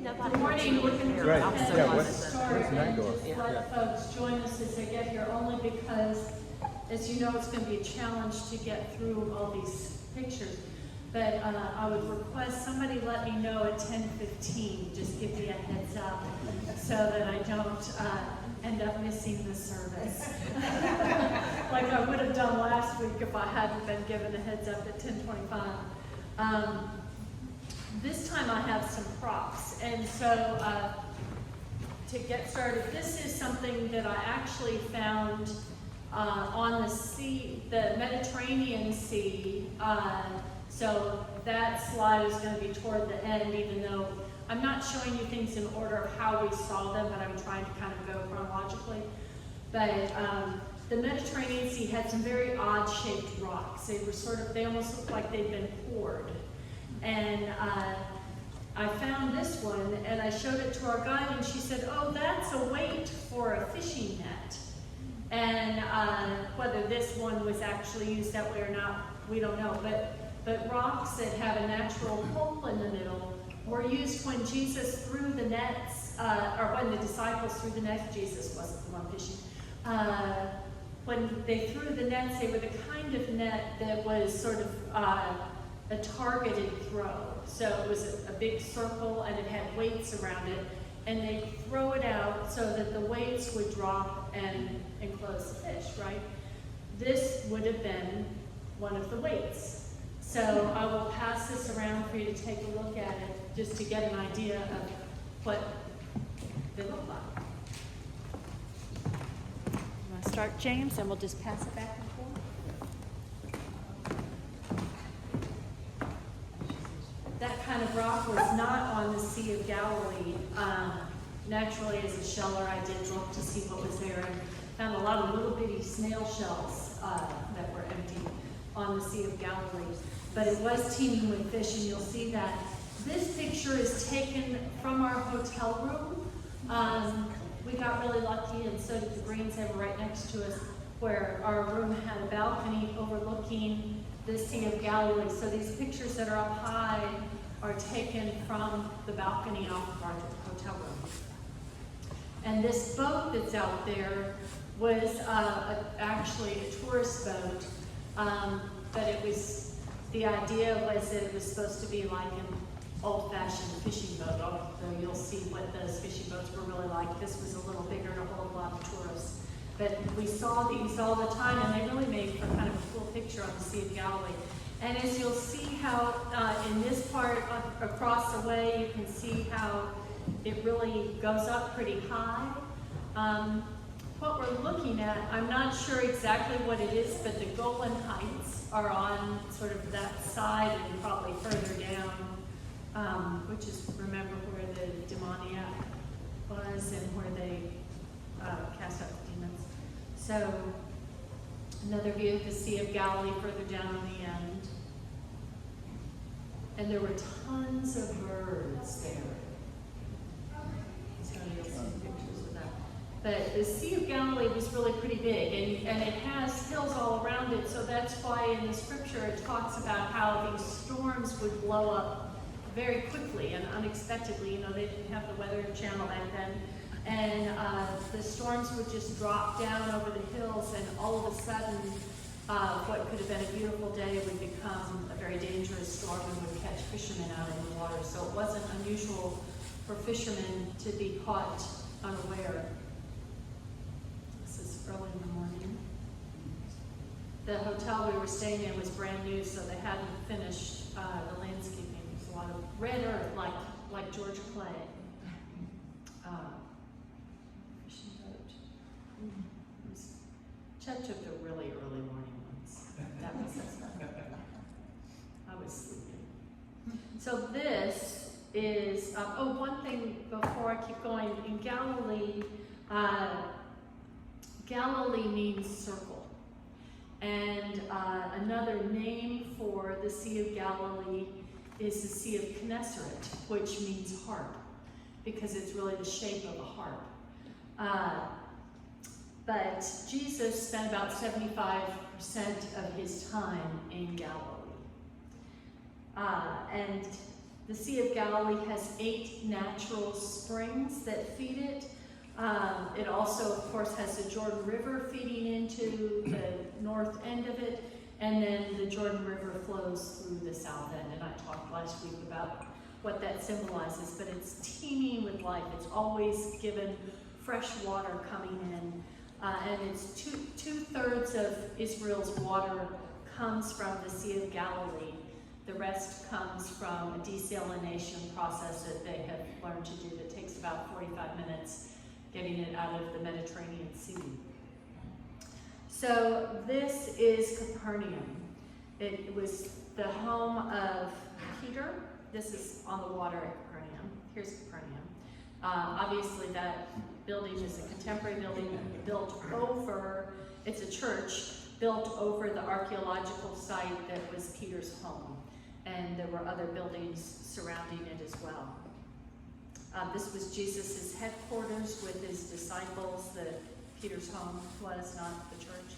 Good morning. We're going to Right. Yeah, start what's and Nagor? just let folks join us as they get here, only because, as you know, it's going to be a challenge to get through all these pictures. But I would request somebody let me know at 10:15, just give me a heads up, so that I don't end up missing the service. Like I would have done last week if I hadn't been given a heads up at 10:25. This time I have some props, and so to get started, this is something that I actually found on the sea, the Mediterranean Sea. So that slide is going to be toward the end, even though I'm not showing you things in order of how we saw them, but I'm trying to kind of go chronologically. But the Mediterranean Sea had some very odd-shaped rocks. They were they almost looked like they'd been poured. And I found this one, and I showed it to our guide, and she said, "Oh, that's a weight for a fishing net." And whether this one was actually used that way or not, we don't know. But rocks that have a natural hole in the middle were used when Jesus threw the nets, or when the disciples threw the nets. Jesus wasn't the one fishing. When they threw the nets, they were the kind of net that was sort of a targeted throw. So it was a big circle and it had weights around it, and they'd throw it out so that the weights would drop and enclose the fish, right? This would have been one of the weights. So I will pass this around for you to take a look at it, just to get an idea of what they look like. You want to start, James, and we'll just pass it back and forth? That kind of rock was not on the Sea of Galilee. Naturally, as a sheller, I did look to see what was there and found a lot of little bitty snail shells that were empty on the Sea of Galilee. But it was teeming with fish, and you'll see that. This picture is taken from our hotel room. We got really lucky, and so did the Greens. They were right next to us, where our room had a balcony overlooking the Sea of Galilee. So these pictures that are up high are taken from the balcony off of our hotel room. And this boat that's out there was actually a tourist boat, but it was, the idea was that it was supposed to be like an old-fashioned fishing boat, although you'll see what those fishing boats were really like. This was a little bigger to hold a lot of tourists. But we saw these all the time, and they really made for kind of a cool picture on the Sea of Galilee. And as you'll see how in this part across the way, you can see how it really goes up pretty high. What we're looking at, I'm not sure exactly what it is, but the Golan Heights are on sort of that side and probably further down, which is, remember, where the demoniac was and where they cast out the demons. So another view of the Sea of Galilee further down on the end. And there were tons of birds there. So you'll see pictures of that. But the Sea of Galilee was really pretty big, and it has hills all around it, so that's why in the scripture it talks about how these storms would blow up very quickly and unexpectedly. You know, they didn't have the Weather Channel back then. And the storms would just drop down over the hills, and all of a sudden, what could have been a beautiful day would become a very dangerous storm and would catch fishermen out in the water. So it wasn't unusual for fishermen to be caught unaware. This is early in the morning. The hotel we were staying in was brand new, so they hadn't finished the landscaping. There's a lot of red earth, like Georgia clay. Chet took the really early morning ones. That was I was sleeping. So this is, one thing before I keep going. In Galilee, Galilee means circle. And another name for the Sea of Galilee is the Sea of Gennesaret, which means harp, because it's really the shape of a harp. But Jesus spent about 75% of his time in Galilee. And The Sea of Galilee has 8 natural springs that feed it. It also, of course, has the Jordan River feeding into the north end of it, and then the Jordan River flows through the south end. And I talked last week about what that symbolizes, but it's teeming with life. It's always given fresh water coming in, and it's two-thirds of Israel's water comes from the Sea of Galilee. The rest comes from a desalination process that they have learned to do that takes about 45 minutes getting it out of the Mediterranean Sea. So this is Capernaum. It was the home of Peter. This is on the water at Capernaum. Here's Capernaum. Obviously that building is a contemporary building built over, it's a church built over the archaeological site that was Peter's home. And there were other buildings surrounding it as well. This was Jesus' headquarters with his disciples. Peter's home was, not the church.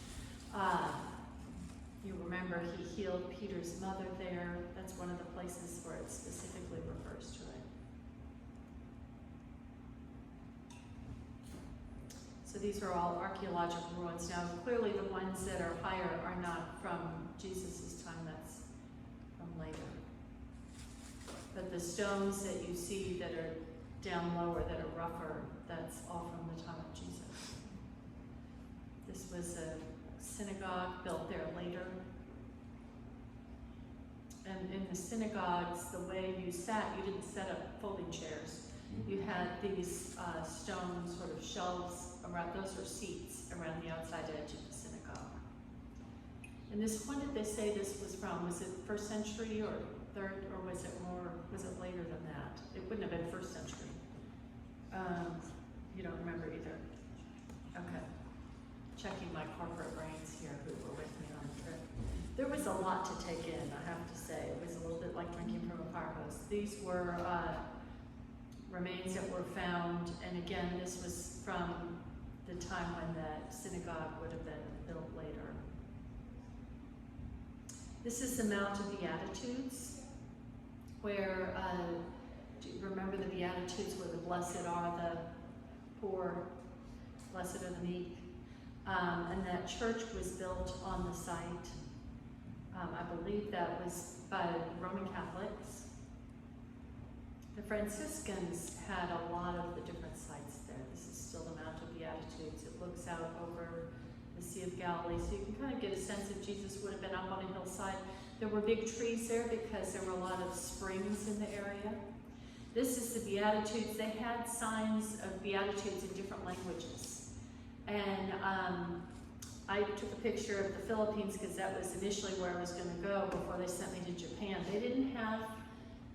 You remember he healed Peter's mother there. That's one of the places where it specifically refers to it. So these are all archaeological ruins. Now, clearly the ones that are higher are not from Jesus' time. That's from later. But the stones that you see that are down lower, that are rougher, that's all from the time of Jesus. This was a synagogue built there later. And in the synagogues, the way you sat, you didn't set up folding chairs. You had these stone sort of shelves around, those are seats around the outside edge of the synagogue. And this, when did they say this was from? Was it 1st century or 3rd, or was it later than that? It wouldn't have been 1st century. You don't remember either. Okay. Checking my corporate brains here who were with me on the trip. There was a lot to take in, I have to say. It was a little bit like drinking from a fire hose. These were remains that were found, and again, this was from the time when the synagogue would have been built later. This is the Mount of Beatitudes, where, do you remember the Beatitudes where the blessed are the poor, blessed are the meek? And that church was built on the site. I believe that was by Roman Catholics. The Franciscans had a lot of the different sites there. This is still the Mount of Beatitudes. It looks out over the Sea of Galilee, so you can kind of get a sense if Jesus would have been up on a hillside. There were big trees there because there were a lot of springs in the area. This is the Beatitudes. They had signs of Beatitudes in different languages. And I took a picture of the Philippines because that was initially where I was going to go before they sent me to Japan. They didn't have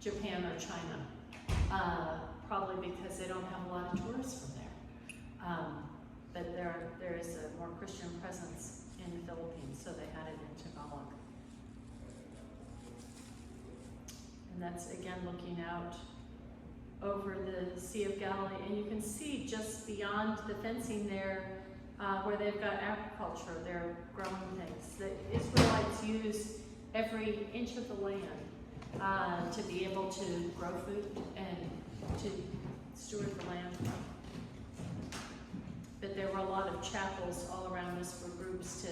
Japan or China, probably because they don't have a lot of tourists from there. But there is a more Christian presence in the Philippines, so they had it in Tagalog. And that's again looking out over the Sea of Galilee, and you can see just beyond the fencing there where they've got agriculture, they're growing things. The Israelites use every inch of the land to be able to grow food and to steward the land. But there were a lot of chapels all around us for groups to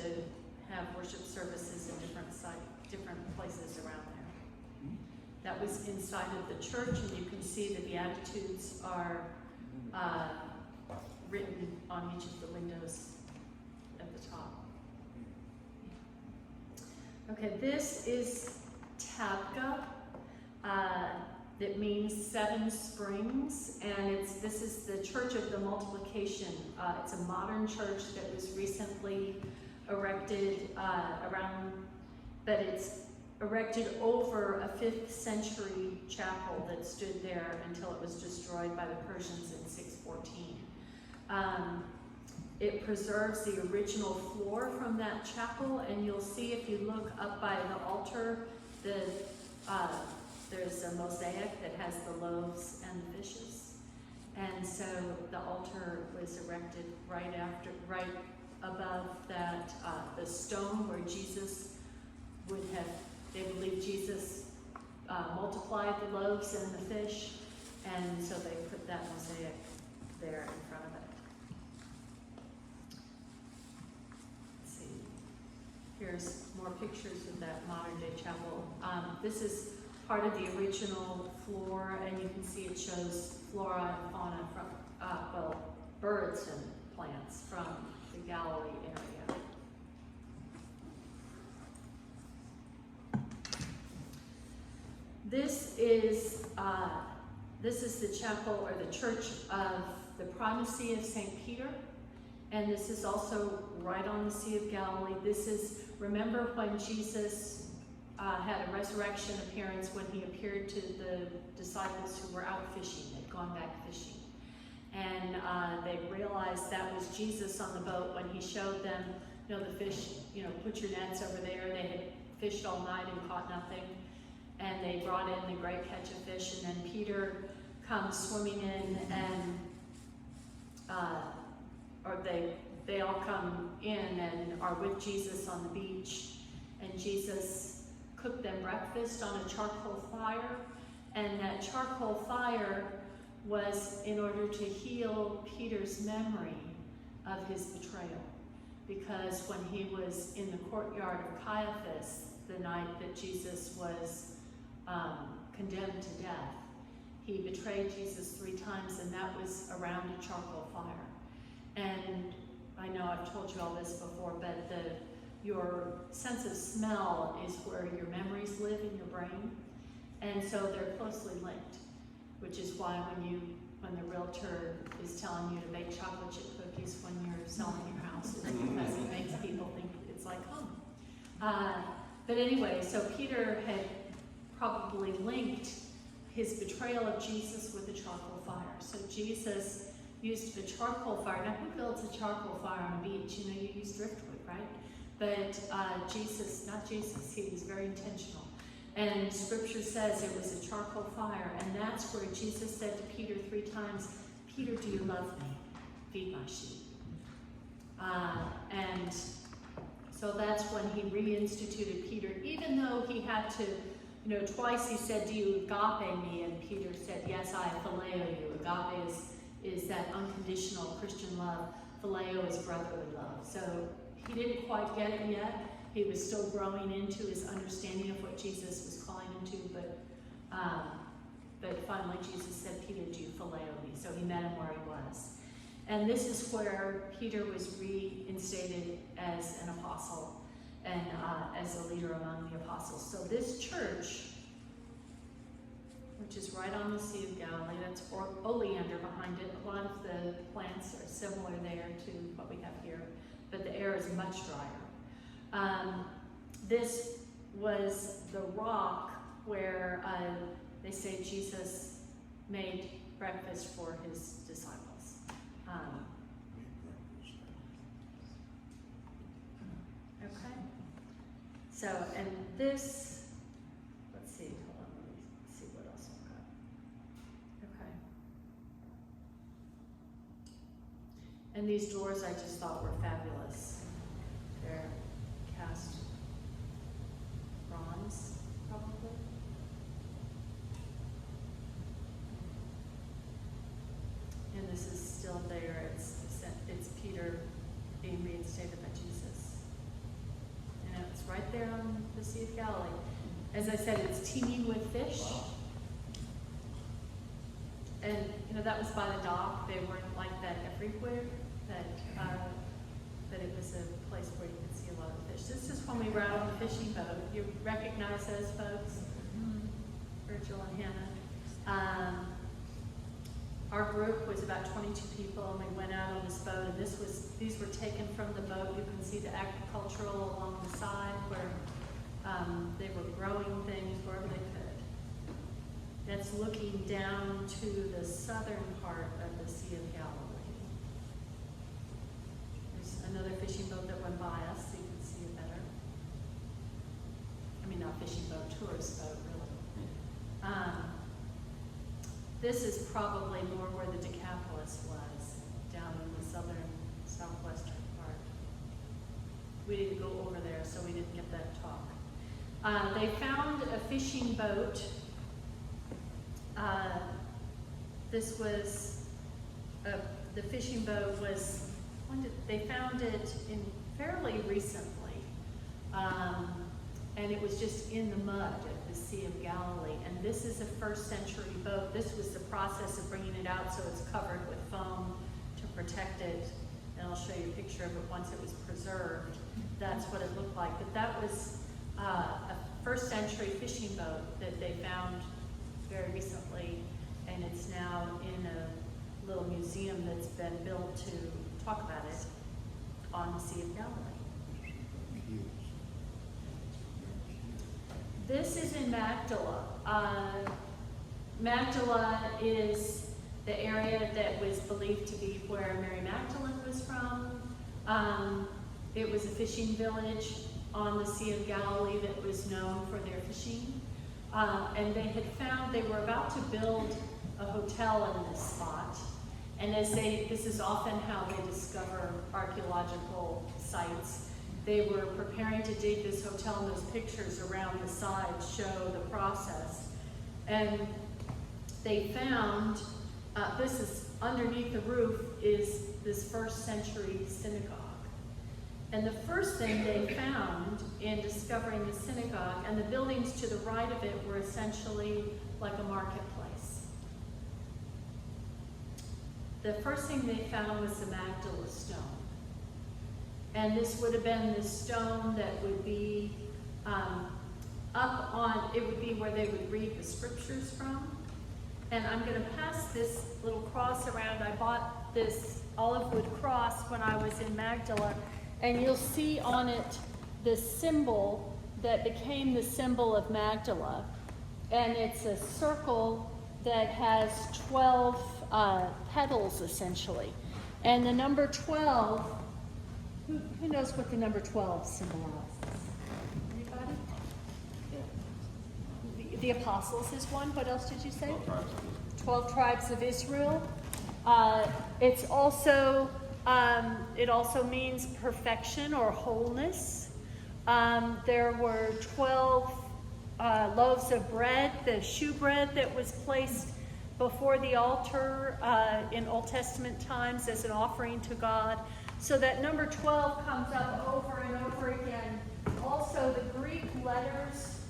have worship services in different places around there. That was inside of the church, and you can see the Beatitudes are written on each of the windows at the top. Okay, this is Tabgha. That means 7 springs, and this is the Church of the Multiplication. It's a modern church that was recently erected but it's erected over a 5th century chapel that stood there until it was destroyed by the Persians in 614. It preserves the original floor from that chapel, and you'll see if you look up by the altar, there's a mosaic that has the loaves and the fishes. And so the altar was erected right above that, the stone where Jesus would have, they believe Jesus multiplied multiplied the loaves and the fish, and so they put that mosaic there in front of it. Let's see. Here's more pictures of that modern day chapel. This is part of the original floor, and you can see it shows flora and fauna from, well, birds and plants from the gallery area. This is the chapel or the church of the primacy of St. Peter, and this is also right on the Sea of Galilee. This is, remember when Jesus had a resurrection appearance when he appeared to the disciples who were out fishing, they'd gone back fishing. And they realized that was Jesus on the boat when he showed them, the fish, put your nets over there. They had fished all night and caught nothing. And they brought in the great catch of fish, and then Peter comes swimming in, and they all come in and are with Jesus on the beach, and Jesus cooked them breakfast on a charcoal fire, and that charcoal fire was in order to heal Peter's memory of his betrayal, because when he was in the courtyard of Caiaphas the night that Jesus was condemned to death, he betrayed Jesus 3 times, and that was around a charcoal fire. And I know I've told you all this before, but your sense of smell is where your memories live in your brain, and so they're closely linked, which is why when the realtor is telling you to bake chocolate chip cookies when you're selling your house, it's because it makes people think it's like home. But anyway, so Peter had probably linked his betrayal of Jesus with the charcoal fire. So Jesus used a charcoal fire. Now, who builds a charcoal fire on a beach? You use driftwood, right? But not Jesus, he was very intentional. And scripture says it was a charcoal fire, and that's where Jesus said to Peter 3 times, Peter, do you love me? Feed my sheep. And so that's when he reinstituted Peter, even though he had to, twice he said, do you agape me? And Peter said, yes, I phileo you. Agape is that unconditional Christian love. Phileo is brotherly love. So he didn't quite get it yet. He was still growing into his understanding of what Jesus was calling him to, but finally Jesus said, Peter, do you phileo me? So he met him where he was. And this is where Peter was reinstated as an apostle and as a leader among the apostles. So this church, which is right on the Sea of Galilee, that's oleander behind it. A lot of the plants are similar there to what we have here, but the air is much drier. This was the rock where they say Jesus made breakfast for his disciples. Okay. So, and this, let's see, hold on, let me see what else I've got. Okay. And these doors I just thought were fabulous. They're cast bronze, probably. And this is still there. It's Peter being reinstated by Jesus. And it's right there on the Sea of Galilee. As I said, it's teeming with fish. And that was by the dock. They weren't like that everywhere. But it was a place where you could see a lot of fish. This is when we were out on the fishing boat. You recognize those folks? Virgil and Hannah. Our group was about 22 people, and we went out on this boat, and these were taken from the boat. You can see the agricultural along the side where they were growing things wherever they could. That's looking down to the southern part of the Sea of Galilee. There's another fishing boat that went by us, so you can see it better. I mean, not fishing boat, tourist boat, really. This is probably more where the Decapolis was, down in the southwestern part. We didn't go over there, so we didn't get that talk. They found a fishing boat this was, the fishing boat was, they found it in fairly recently. And it was just in the mud of the Sea of Galilee. And this is a first century boat. This was the process of bringing it out, so it's covered with foam to protect it. And I'll show you a picture of it once it was preserved. That's what it looked like. But that was a first century fishing boat that they found very recently. And it's now in a little museum that's been built to talk about it on the Sea of Galilee. This is in Magdala. Magdala is the area that was believed to be where Mary Magdalene was from. It was a fishing village on the Sea of Galilee that was known for their fishing. And they were about to build a hotel in this spot. And this is often how they discover archaeological sites. They were preparing to dig this hotel, and those pictures around the side show the process. And they found, this is underneath the roof, is this first century synagogue. And the first thing they found in discovering the synagogue, and the buildings to the right of it were essentially like a marketplace. The first thing they found was the Magdala stone. And this would have been the stone that would be it would be where they would read the scriptures from. And I'm going to pass this little cross around. I bought this olive wood cross when I was in Magdala. And you'll see on it the symbol that became the symbol of Magdala. And it's a circle that has 12 petals, essentially. And the number 12, who knows what the number 12 symbolizes? Anybody? The apostles is one. What else did you say? 12 tribes of Israel. It also means perfection or wholeness. There were 12 loaves of bread, the shewbread that was placed before the altar in Old Testament times as an offering to God. So that number 12 comes up over and over again. Also, the Greek letters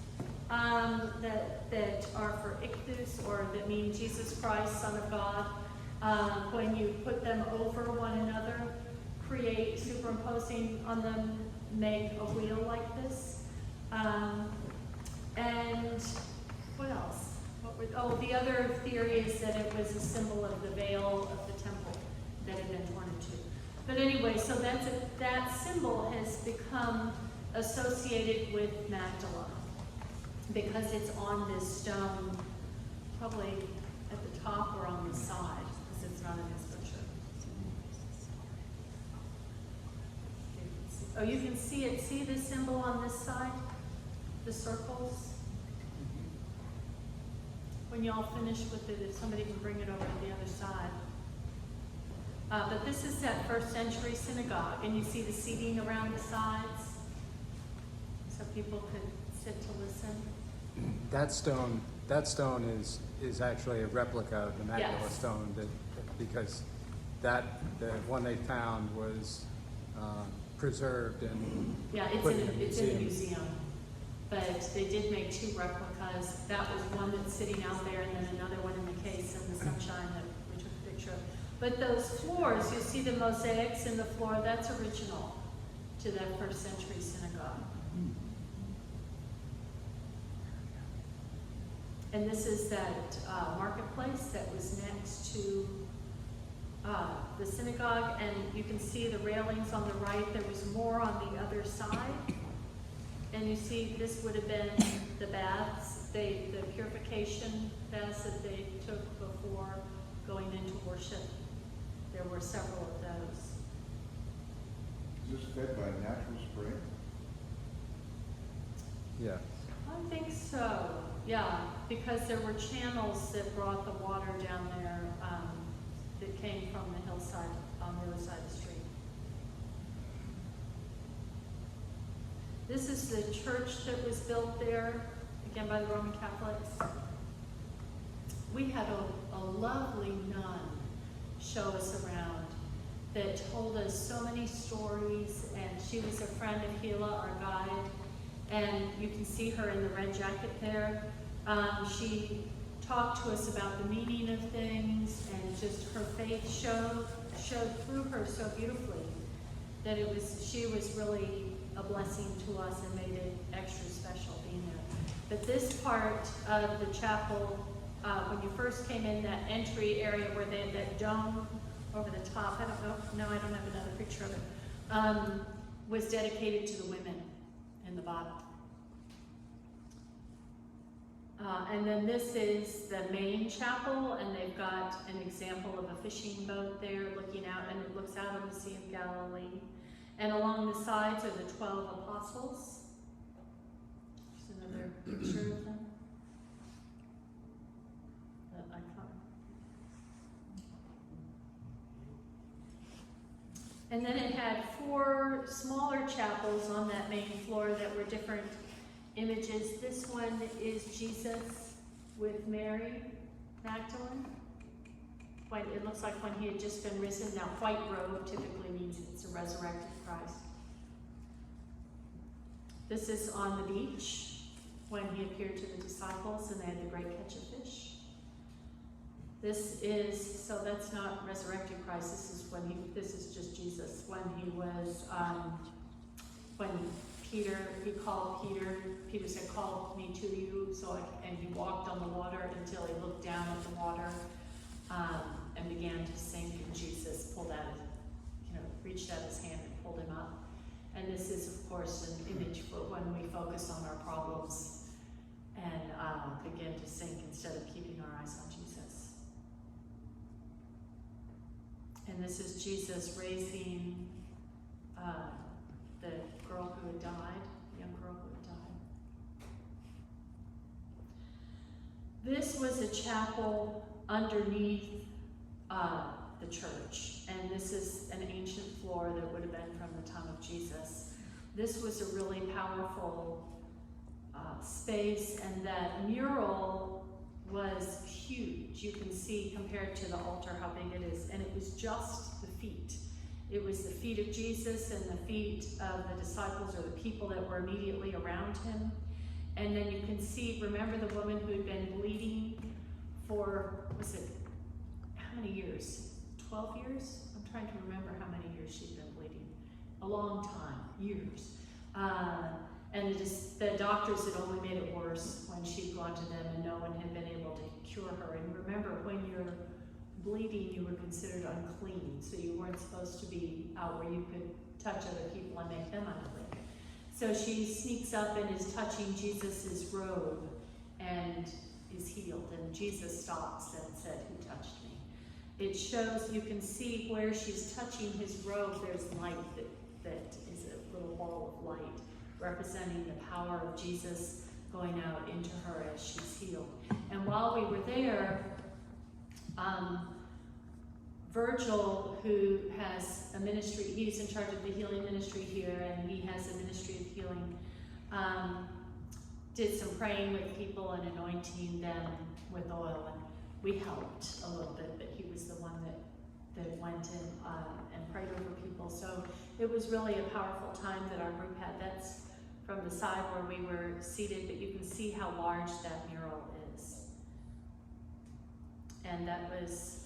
that are for ichthus, or that mean Jesus Christ, Son of God, when you put them over one another, superimposing on them, make a wheel like this. And what else? The other theory is that it was a symbol of the veil of the temple that had been torn in two. But anyway, so that symbol has become associated with Magdala because it's on this stone, probably at the top or on the side, because it's not in this picture. Oh, you can see it. See the symbol on this side? The circles? When y'all finish with it, if somebody can bring it over to the other side. But this is that first century synagogue, and you see the seating around the sides, so people could sit to listen. That stone is actually a replica of the Magdala stone, because the one they found was preserved and put in a it's in a museum. But they did make two replicas. That was one that's sitting out there, and then another one in the case in the sunshine that we took a picture of. But those floors, you see the mosaics in the floor, that's original to that first century synagogue. And this is that marketplace that was next to the synagogue, and you can see the railings on the right. There was more on the other side. And you see, this would have been the baths, the purification baths that they took before going into worship. There were several of those. Is this fed by a natural spring? yeah. I think so, yeah, because there were channels that brought the water down there that came from the hillside on the other side of the street. This is the church that was built there, again by the Roman Catholics. We had a lovely nun show us around that told us so many stories, and she was a friend of Gila, our guide, and you can see her in the red jacket there. She talked to us about the meaning of things, and just her faith showed through her so beautifully that she was really a blessing to us and made it extra special being there. But this part of the chapel, when you first came in, that entry area where they had that dome over the top, I don't know, no, I don't have another picture of it, was dedicated to the women in the bottom. And then this is the main chapel, and they've got an example of a fishing boat there looking out, and it looks out on the Sea of Galilee. And along the sides are the 12 apostles. There's another picture of them. The icon. And then it had 4 smaller chapels on that main floor that were different images. This one is Jesus with Mary Magdalene. It looks like when he had just been risen. Now, white robe typically means it's a resurrected Christ. This is on the beach when he appeared to the disciples and they had the great catch of fish. This is, so that's not resurrected Christ. This is just Jesus when he was, when Peter, he called Peter. Peter said, "Call me to you." And he walked on the water until he looked down at the water and began to sink. And Jesus pulled out, reached out his hand and pulled him up. And this is, of course, an image for when we focus on our problems and begin to sink instead of keeping our eyes on Jesus. And this is Jesus raising the girl who had died, the young girl who had died. This was a chapel underneath the church, and this is an ancient floor that would have been from the time of Jesus. This was a really powerful space, and that mural was huge. You can see compared to the altar how big it is, and it was just the feet. It was the feet of Jesus and the feet of the disciples or the people that were immediately around him. And then you can see, remember the woman who had been bleeding for, how many years? 12 years? I'm trying to remember how many years she'd been bleeding. A long time, years. And the doctors had only made it worse when she'd gone to them and no one had been able to cure her. And remember, when you're bleeding, you were considered unclean, so you weren't supposed to be out where you could touch other people and make them unclean. So she sneaks up and is touching Jesus's robe and is healed. And Jesus stops and said, "Who touched me?" It shows, you can see where she's touching his robe, there's light that is a little ball of light representing the power of Jesus going out into her as she's healed. And while we were there, Virgil, who has a ministry, he's in charge of the healing ministry here, and he has a ministry of healing, did some praying with people and anointing them with oil, and we helped a little bit, but he was the one that went in and prayed over people. So it was really a powerful time that our group had. That's from the side where we were seated, but you can see how large that mural is. And that was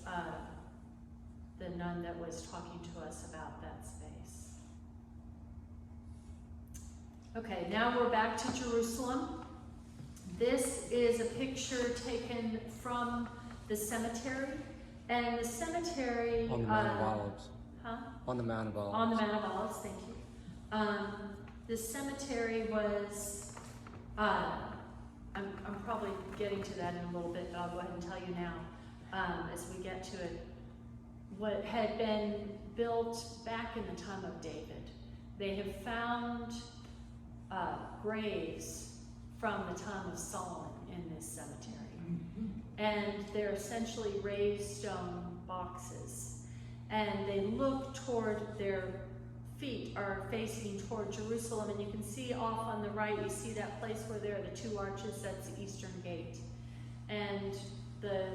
the nun that was talking to us about that space. Okay, now we're back to Jerusalem. This is a picture taken from the cemetery. And the cemetery... On the Mount of Olives. Huh? On the Mount of Olives. On the Mount of Olives, thank you. The cemetery was... I'm probably getting to that in a little bit, but I'll go ahead and tell you now as we get to it. What had been built back in the time of David. They have found graves from the time of Solomon in this cemetery. And they're essentially raised stone boxes. And they look toward, their feet are facing toward Jerusalem, and you can see off on the right, you see that place where there are the 2 arches, that's the eastern gate. And the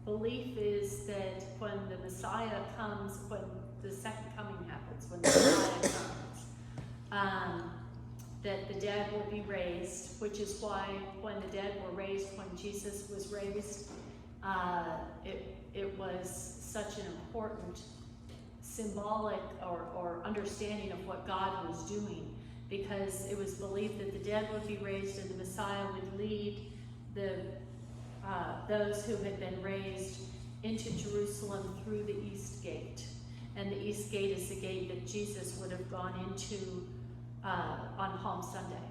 belief is that when the Messiah comes, when the second coming happens, when the Messiah comes, that the dead will be raised, which is why when the dead were raised, when Jesus was raised, it was such an important symbolic or understanding of what God was doing, because it was believed that the dead would be raised and the Messiah would lead those who had been raised into Jerusalem through the East Gate. And the East Gate is the gate that Jesus would have gone into on Palm Sunday.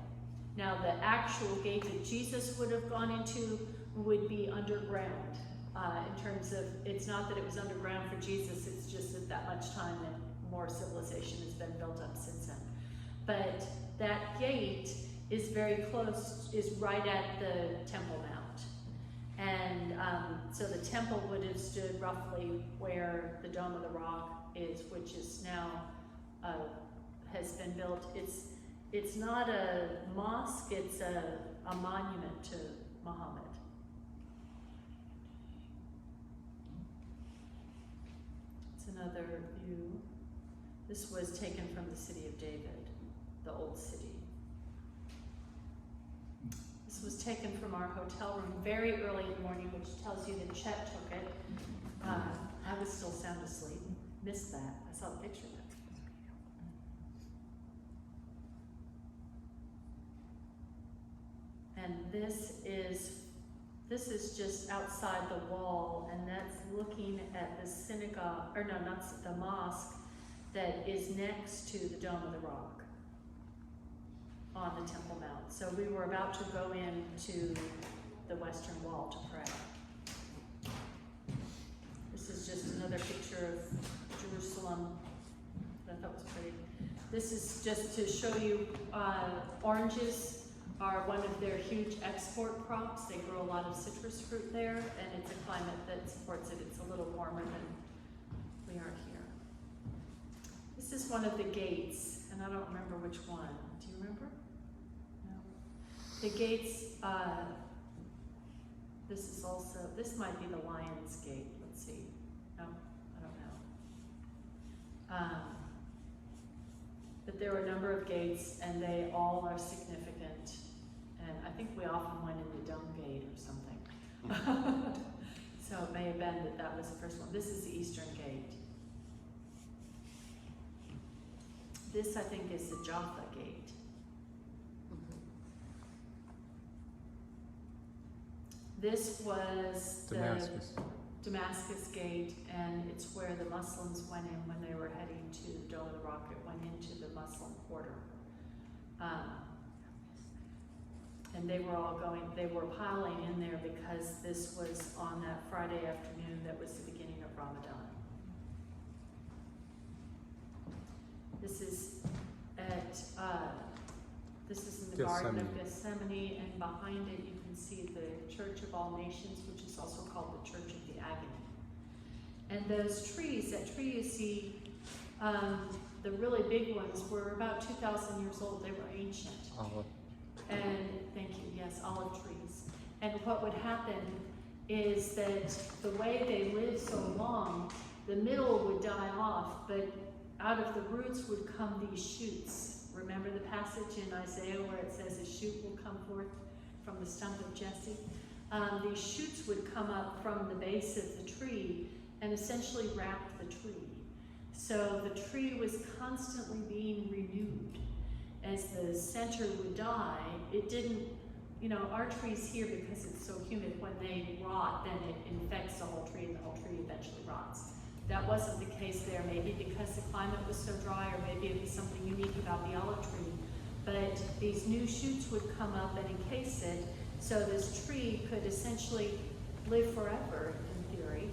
Now, the actual gate that Jesus would have gone into would be underground. In terms of, it's not that it was underground for Jesus, it's just that much time and more civilization has been built up since then. But that gate is very close, is right at the Temple Mount. And so the temple would have stood roughly where the Dome of the Rock is, which is now, has been built. It's not a mosque, it's a monument to Muhammad. It's another view. This was taken from the city of David, the old city. This was taken from our hotel room very early in the morning, which tells you that Chet took it. I was still sound asleep. Missed that. I saw the picture of it. And this is just outside the wall, and that's looking at the synagogue, or no, not the mosque that is next to the Dome of the Rock on the Temple Mount. So we were about to go into the western wall to pray. This is just another picture of Jerusalem that I thought was pretty. This is just to show you oranges are one of their huge export crops. They grow a lot of citrus fruit there, and it's a climate that supports it. It's a little warmer than we are here. This is one of the gates, and I don't remember which one. Do you remember? No. The gates, this might be the Lion's Gate. Let's see. No, I don't know. But there were a number of gates, and they all are significant. And I think we often went in the Dung Gate or something. So it may have been that was the first one. This is the Eastern Gate. This, I think, is the Jaffa Gate. This was the Damascus Gate, and it's where the Muslims went in when they were heading to the Dome of the Rock. It went into the Muslim quarter. And they were piling in there because this was on that Friday afternoon that was the beginning of Ramadan. This is in the Garden of Gethsemane, and behind it you can see the Church of All Nations, which is also called the Church of the Agony. And those trees, that tree you see, the really big ones were about 2,000 years old. They were ancient. Olive. And thank you, yes, olive trees. And what would happen is that the way they lived so long, the middle would die off, but out of the roots would come these shoots. Remember the passage in Isaiah where it says a shoot will come forth from the stump of Jesse? These shoots would come up from the base of the tree and essentially wrap the tree. So the tree was constantly being renewed. As the center would die, it didn't, our trees here, because it's so humid, when they rot, then it infects the whole tree and the whole tree eventually rots. That wasn't the case there, maybe because the climate was so dry, or maybe it was something unique about the olive tree. But these new shoots would come up and encase it, so this tree could essentially live forever, in theory,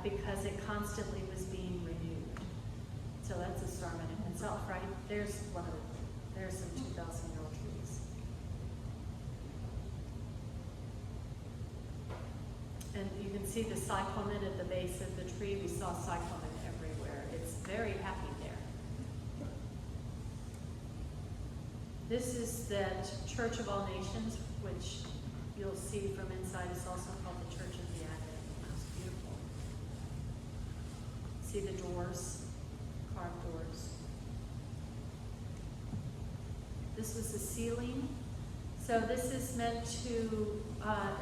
because it constantly was being renewed. So that's a sermon in itself, right? There's some 2,000-year-old trees. And you can see the cyclamen at the base of the tree. We saw cyclamen everywhere. It's very happy there. This is that Church of All Nations, which you'll see from inside is also called the Church of the Agony. see the doors, carved doors. This was the ceiling. So this is meant to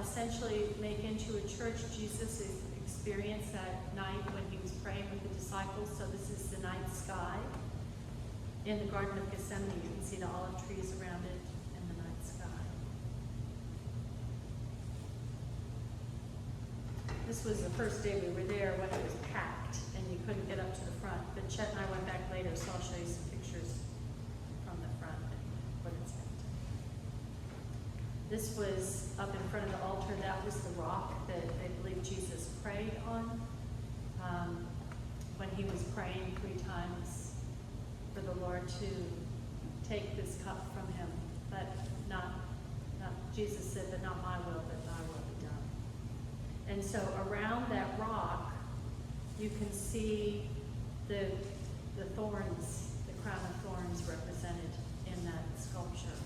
essentially make into a church Jesus' experience that night when he was praying with the disciples. So this is the night sky. In the Garden of Gethsemane, you can see the olive trees around it and the night sky. This was the first day we were there when it was packed and you couldn't get up to the front. But Chet and I went back later, so I'll show you some pictures from the front and what it's meant. This was up in front of the altar. That was the rock that they believe Jesus prayed on when he was praying 3 times for the Lord to take this cup from him. But not Jesus said, but not my will, but thy will be done. And so around that rock, you can see the thorns, the crown of thorns represented in that sculpture.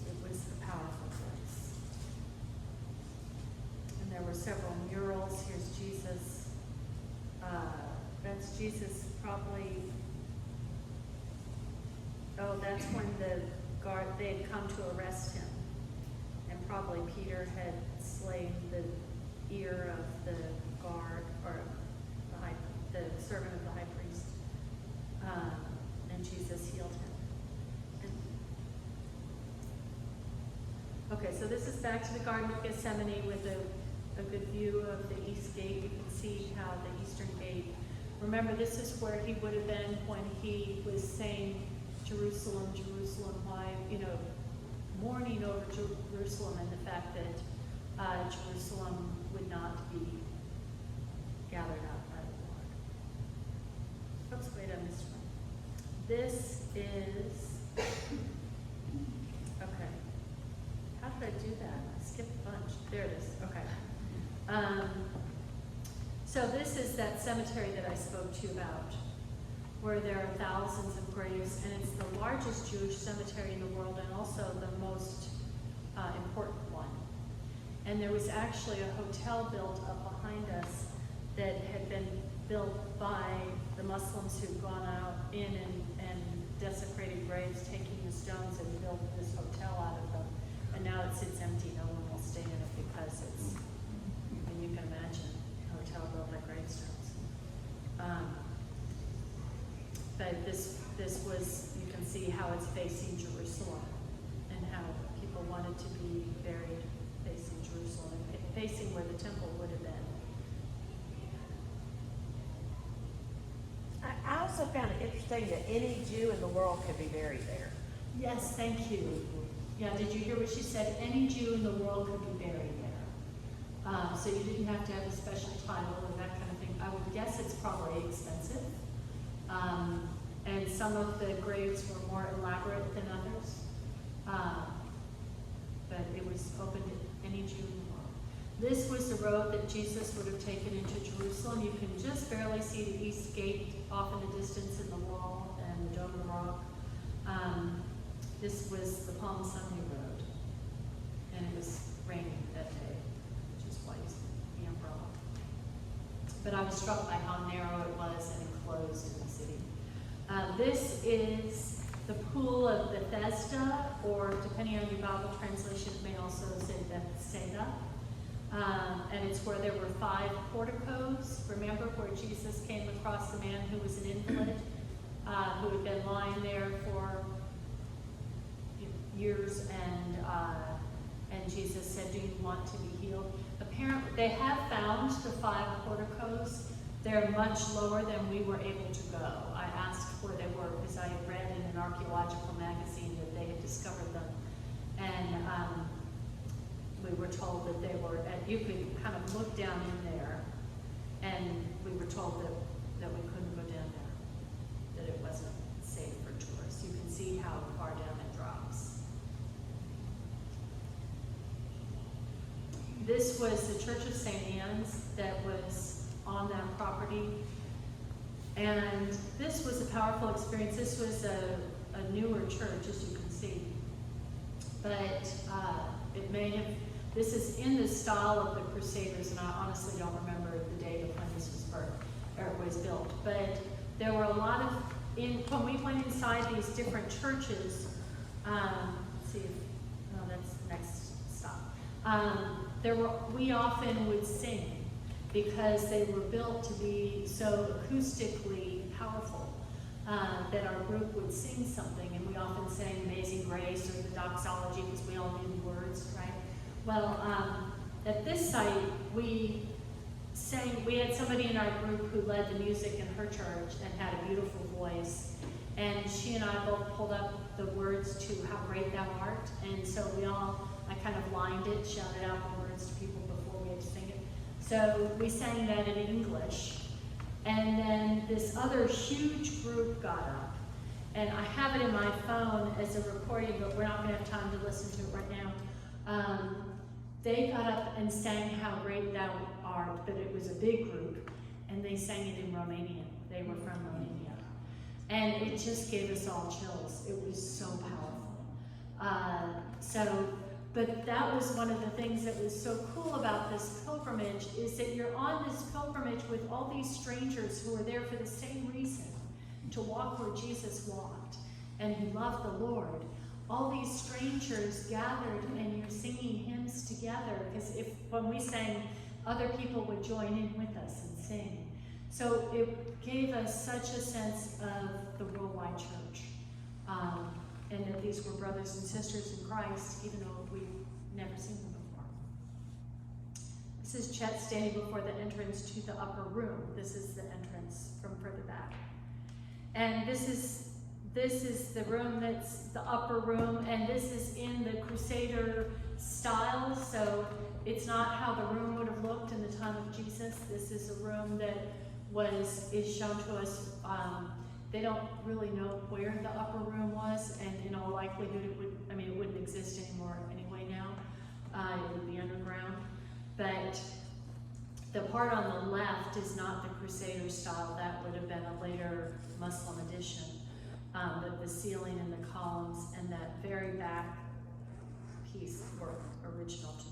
It was a powerful place. And there were several murals. Here's Jesus. That's Jesus probably, that's when they had come to arrest him. And probably Peter had slain the ear of the guard, or the servant of the high priest. And Jesus healed him. Okay, so this is back to the Garden of Gethsemane with a good view of the east gate. You can see how the eastern gate. Remember, this is where he would have been when he was saying, Jerusalem, Jerusalem, why, mourning over Jerusalem and the fact that Jerusalem would not be gathered up by the Lord. Oops, wait, I missed one. This is, okay. How did I do that? I skipped a bunch. There it is, okay. So this is that cemetery that I spoke to you about, where there are thousands of graves, and it's the largest Jewish cemetery in the world and also the most important one. And there was actually a hotel built up behind us that had been built by the Muslims who'd gone out in and desecrated graves, taking the stones and built this hotel out of them. And now it sits empty. No one will stay in it because it's, and you can imagine, a hotel built by gravestones. But this was, you can see how it's facing Jerusalem and how people wanted to be buried facing Jerusalem and facing where the temple would have been. I also found it interesting that any Jew in the world could be buried there. Yes, thank you. Yeah, did you hear what she said? Any Jew in the world could be buried there. So you didn't have to have a special title or that kind of thing. I would guess it's probably expensive. And some of the graves were more elaborate than others. But it was open to any Jew in the world. This was the road that Jesus would have taken into Jerusalem. You can just barely see the east gate off in the distance in the wall and the Dome of the Rock. This was the Palm Sunday road. And it was raining that day, which is why you see the umbrella. But I was struck by how narrow it was and enclosed in the city. This is the Pool of Bethesda, or depending on your Bible translation, it may also say Bethsaida. And it's where there were 5 porticos. Remember where Jesus came across the man who was an invalid, who had been lying there for years, and Jesus said, "Do you want to be healed?" Apparently, they have found the 5 porticos. They're much lower than we were able to go. I asked where they were because I had read in an archaeological magazine that they had discovered them. And we were told that they were, you could kind of look down in there, and we were told that we couldn't go down there, that it wasn't safe for tourists. You can see how far down it drops. This was the Church of St. Anne's that was on that property. And this was a powerful experience. This was a newer church, as you can see. But it may have This is in the style of the Crusaders, and I honestly don't remember the date of when this was built. But there were a lot of, when we went inside these different churches, let's see, that's the next stop. We often would sing because they were built to be so acoustically powerful that our group would sing something, and we often sang Amazing Grace or the doxology because we all knew the words, right? Well, at this site, we had somebody in our group who led the music in her church and had a beautiful voice, and she and I both pulled up the words to How Great Thou Art, and so I kind of lined it, shouted out the words to people before we had to sing it. So we sang that in English, and then this other huge group got up, and I have it in my phone as a recording, but we're not going to have time to listen to it right now. They got up and sang How Great Thou Art, but it was a big group, and they sang it in Romanian. They were from Romania. And it just gave us all chills. It was so powerful. But that was one of the things that was so cool about this pilgrimage, is that you're on this pilgrimage with all these strangers who are there for the same reason, to walk where Jesus walked, and who love the Lord. All these strangers gathered, and you're singing hymns together, because when we sang, other people would join in with us and sing. So it gave us such a sense of the worldwide church, and that these were brothers and sisters in Christ, even though we've never seen them before. This is Chet standing before the entrance to the upper room. This is the entrance from further back. And this is the room that's the upper room, and this is in the Crusader style, so it's not how the room would have looked in the time of Jesus. This is a room that is shown to us. They don't really know where the upper room was, and in all likelihood it wouldn't exist anymore anyway now. It would be underground. But the part on the left is not the Crusader style. That would have been a later Muslim addition. But the ceiling and the columns and that very back piece were original to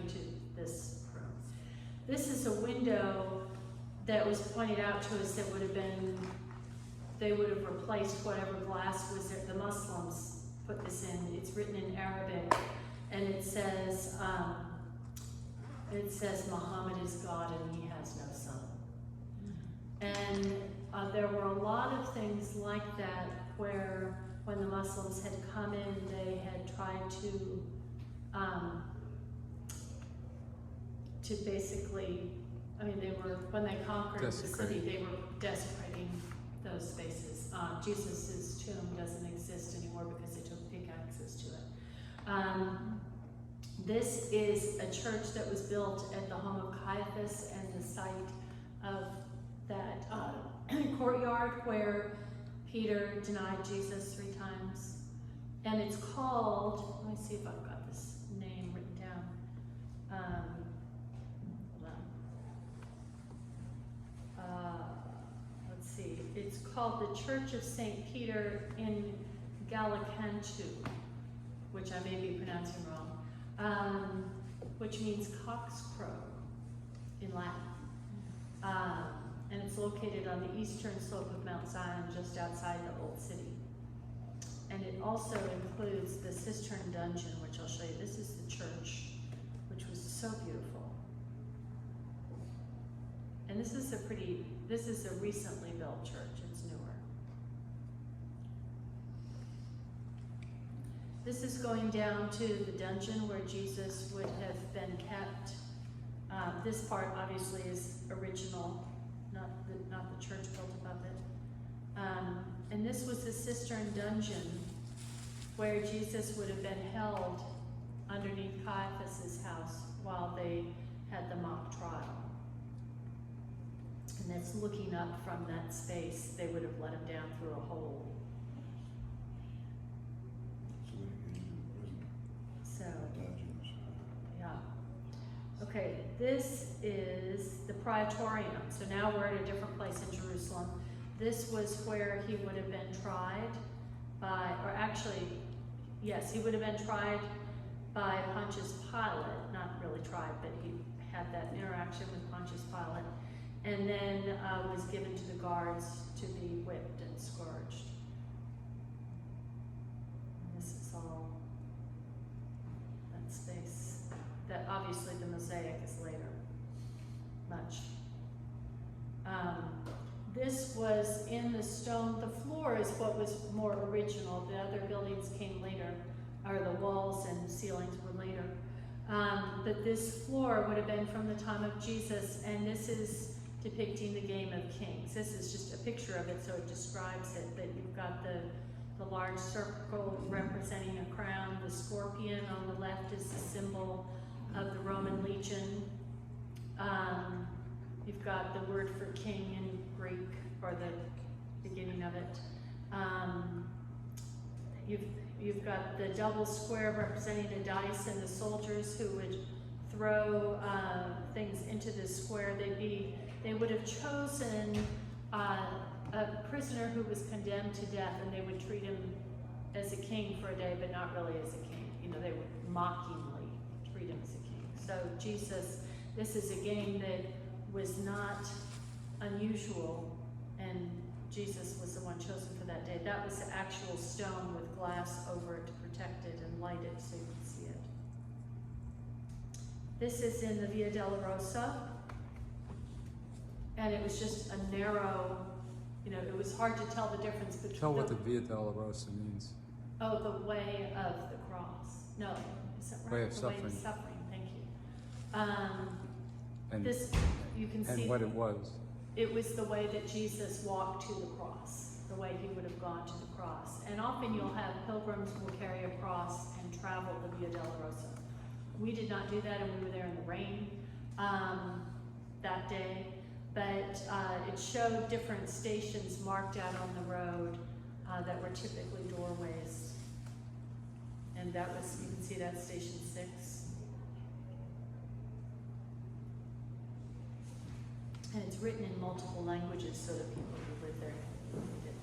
to this room. This is a window that was pointed out to us that they would have replaced whatever glass was there. The Muslims put this in. It's written in Arabic, and it says Muhammad is God and he has no son. And there were a lot of things like that where when the Muslims had come in, they had tried to basically, when they conquered the city, they were desecrating those spaces. Jesus' tomb doesn't exist anymore because they took pickaxes to it. This is a church that was built at the home of Caiaphas and the site of that courtyard where Peter denied Jesus 3 times. And it's called, let me see if I've got this name written down. Hold on. Let's see. It's called the Church of St. Peter in Gallicantu, which I may be pronouncing wrong, which means cock's crow in Latin. And it's located on the eastern slope of Mount Zion, just outside the Old City. And it also includes the cistern dungeon, which I'll show you. This is the church, which was so beautiful. And this is a recently built church. It's newer. This is going down to the dungeon where Jesus would have been kept. This part obviously is original, not the church built above it. And this was the cistern dungeon where Jesus would have been held underneath Caiaphas' house while they had the mock trial. And that's looking up from that space. They would have let him down through a hole. So, yeah. Okay, this is the Praetorium. So now we're at a different place in Jerusalem. This was where he would have been tried by, or actually, yes, he would have been tried by Pontius Pilate, not really tried, but he had that interaction with Pontius Pilate, and then was given to the guards to be whipped and scourged. And this is all that space. That obviously the mosaic is later, much. This was in the stone. The floor is what was more original. The other buildings came later, or the walls and ceilings were later. But this floor would have been from the time of Jesus, and this is depicting the game of kings. This is just a picture of it, so it describes it. But you've got the large circle representing a crown. The scorpion on the left is the symbol of the Roman legion. You've got the word for king in Greek, or the beginning of it. You've got the double square representing a dice, and the soldiers who would throw things into this square. They would have chosen a prisoner who was condemned to death, and they would treat him as a king for a day, but not really as a king. You know, they would mockingly treat him as a king. So Jesus, this is a game that was not unusual, and Jesus was the one chosen for that day. That was the actual stone with glass over it to protect it and light it so you could see it. This is in the Via Dolorosa, and it was just a narrow, you know, it was hard to tell the difference between. Tell what the Via Dolorosa means. Oh, the way of the cross. No, is that right? Way of the suffering. Way of suffering, thank you. And, This, you can see. and what it was. It was the way that Jesus walked to the cross, the way he would have gone to the cross. And often you'll have pilgrims who will carry a cross and travel the Via Dolorosa. We did not do that, and we were there in the rain that day. But it showed different stations marked out on the road that were typically doorways. And that was, you can see that station 6. And it's written in multiple languages so that people who live there can read it.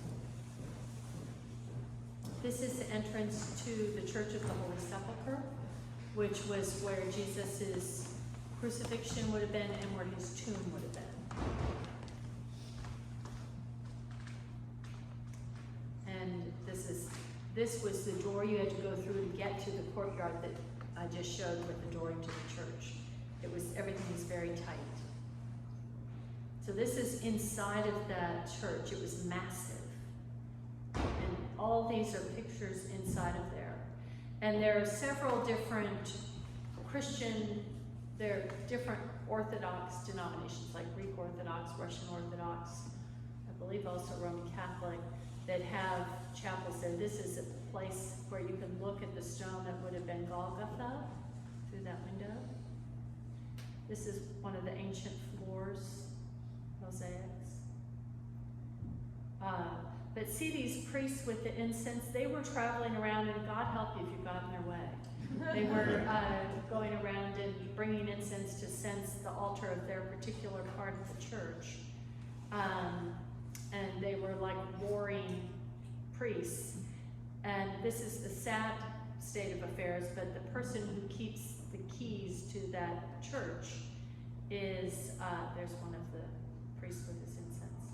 This is the entrance to the Church of the Holy Sepulchre, which was where Jesus' crucifixion would have been and where his tomb would have been. And this was the door you had to go through to get to the courtyard that I just showed with the door into the church. Everything was very tight. So this is inside of that church. It was massive. And all these are pictures inside of there. And there are several different there are different Orthodox denominations, like Greek Orthodox, Russian Orthodox, I believe also Roman Catholic, that have chapels there. This is a place where you can look at the stone that would have been Golgotha through that window. This is one of the ancient floors. Mosaics. But see these priests with the incense, they were traveling around, and God help you if you got in their way. They were going around and bringing incense to sense the altar of their particular part of the church. And they were like warring priests. And this is the sad state of affairs, but the person who keeps the keys to that church is, there's one of the priest with his incense,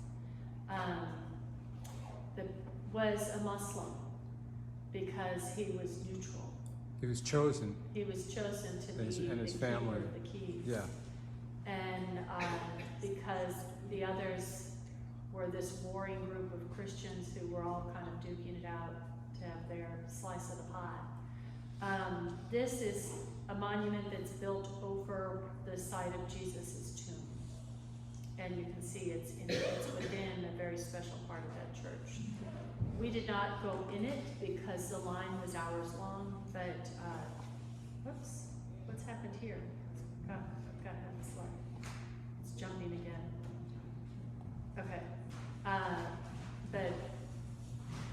was a Muslim because he was neutral. He was chosen. He was chosen to be and his the family. keeper of the keys. Yeah. And because the others were this warring group of Christians who were all kind of duking it out to have their slice of the pie. This is a monument that's built over the site of Jesus' tomb. And you can see it's within a very special part of that church. We did not go in it because the line was hours long, but, whoops, what's happened here? Got to have the slide. It's jumping again. Okay. But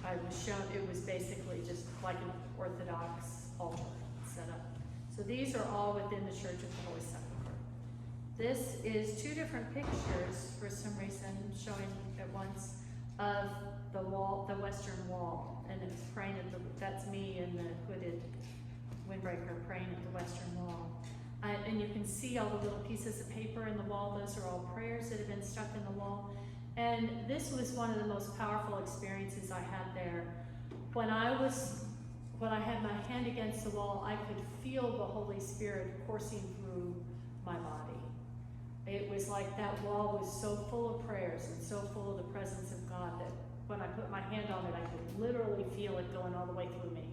I was shown, it was basically just like an Orthodox altar set up. So these are all within the Church of the Holy Sepulchre. This is 2 different pictures, for some reason, showing at once, of the wall, the western wall, and it's framed. That's me in the hooded windbreaker praying at the western wall. And you can see all the little pieces of paper in the wall. Those are all prayers that have been stuck in the wall. And this was one of the most powerful experiences I had there. When I had my hand against the wall, I could feel the Holy Spirit coursing through my body. It was like that wall was so full of prayers and so full of the presence of God that when I put my hand on it, I could literally feel it going all the way through me.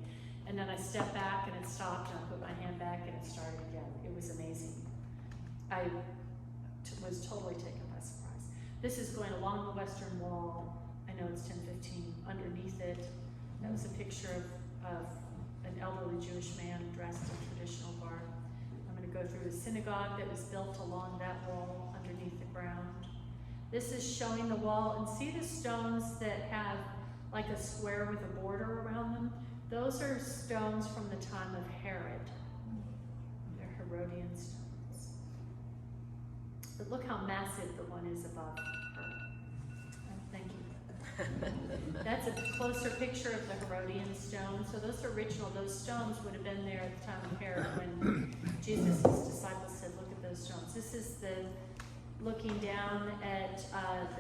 And then I stepped back and it stopped, and I put my hand back and it started again. It was amazing. I was totally taken by surprise. This is going along the western wall. I know it's 10:15. Underneath it, that was a picture of an elderly Jewish man dressed in traditional garb. I'm going to go through the synagogue that was built along that wall underneath the ground. This is showing the wall, and see the stones that have like a square with a border around them? Those are stones from the time of Herod. They're Herodian stones. But look how massive the one is above her. Oh, thank you. That's a closer picture of the Herodian stone. So those are original. Those stones would have been there at the time of Herod when Jesus' disciples said, look at those stones. This is the looking down at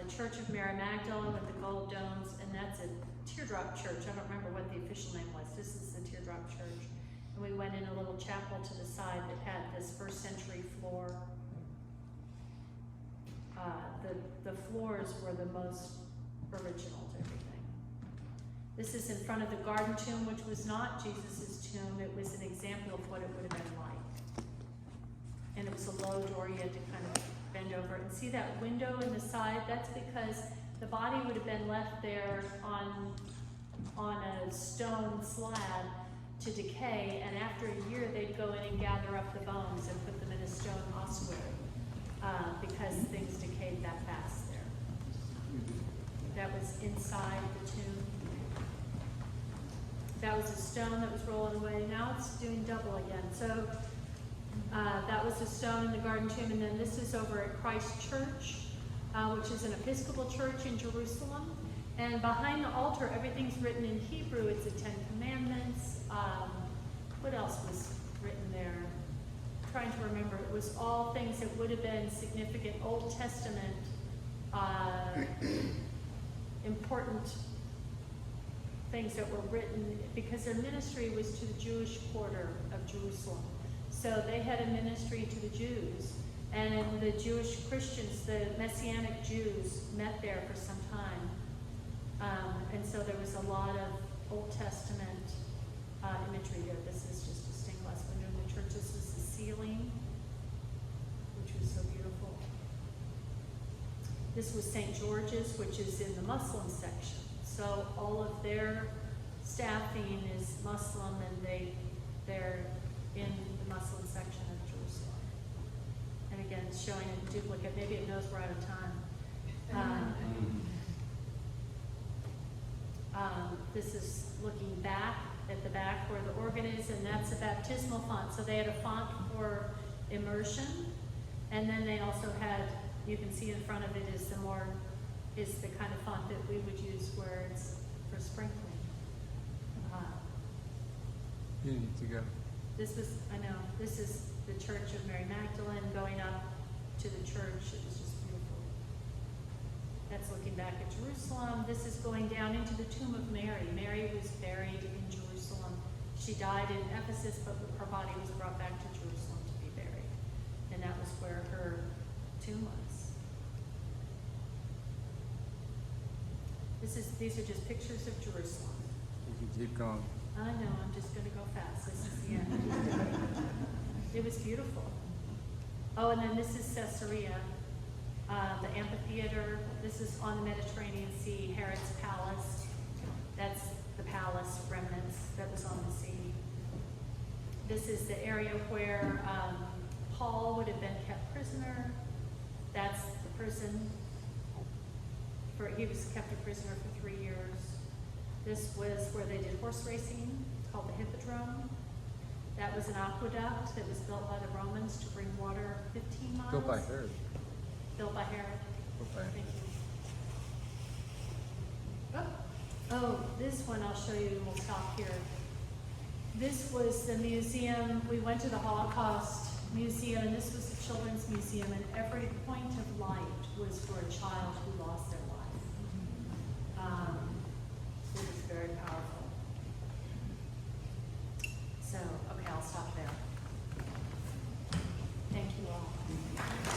the Church of Mary Magdalene with the gold domes, and that's a teardrop church. I don't remember what the official name was. This is the teardrop church. And we went in a little chapel to the side that had this first century floor. The floors were the most original to everything. This is in front of the garden tomb, which was not Jesus' tomb. It was an example of what it would have been like. And it was a low door you had to kind of bend over. And see that window in the side? That's because the body would have been left there on a stone slab to decay, and after a year they'd go in and gather up the bones and put them in a stone ossuary because things decayed that fast there. That was inside the tomb. That was a stone that was rolling away. Now it's doing double again. So that was a stone in the garden tomb, and then this is over at Christ Church, which is an Episcopal church in Jerusalem. And behind the altar, everything's written in Hebrew. It's the Ten Commandments. What else was written there? I'm trying to remember. It was all things that would have been significant Old Testament, important things that were written, because their ministry was to the Jewish quarter of Jerusalem. So they had a ministry to the Jews, and the Jewish Christians, the Messianic Jews, met there for some time. And so there was a lot of Old Testament imagery there. This is just a stained glass window in the church. This was the ceiling, which was so beautiful. This was St. George's, which is in the Muslim section. So all of their staffing is Muslim, and they're in the Muslim section of Jerusalem. And again, it's showing a duplicate. Maybe it knows we're out of time. This is looking back at the back where the organ is, and that's a baptismal font. So they had a font for immersion, and then they also had, you can see in front of it is the kind of font that we would use where it's for sprinkling. You need to go. This is the Church of Mary Magdalene going up to the church. It was just beautiful. That's looking back at Jerusalem. This is going down into the tomb of Mary. Mary was buried in Jerusalem. She died in Ephesus, but her body was brought back to Jerusalem to be buried. And that was where her tomb was. These are just pictures of Jerusalem. You can keep going. I know, I'm just going to go fast. This is the end. It was beautiful. Oh, and then this is Caesarea, the amphitheater. This is on the Mediterranean Sea, Herod's palace. That's the palace remnants that was on the sea. This is the area where Paul would have been kept prisoner. That's the prison. He was kept a prisoner for 3 years. This was where they did horse racing, called the Hippodrome. That was an aqueduct that was built by the Romans to bring water 15 miles. Built by Herod. Built by Herod. Built by Thank you. Oh, this one I'll show you, and we'll stop here. This was the museum, we went to the Holocaust Museum, and this was the Children's Museum, and every point of light was for a child who lost their life. It was very powerful. So, okay, I'll stop there. Thank you all.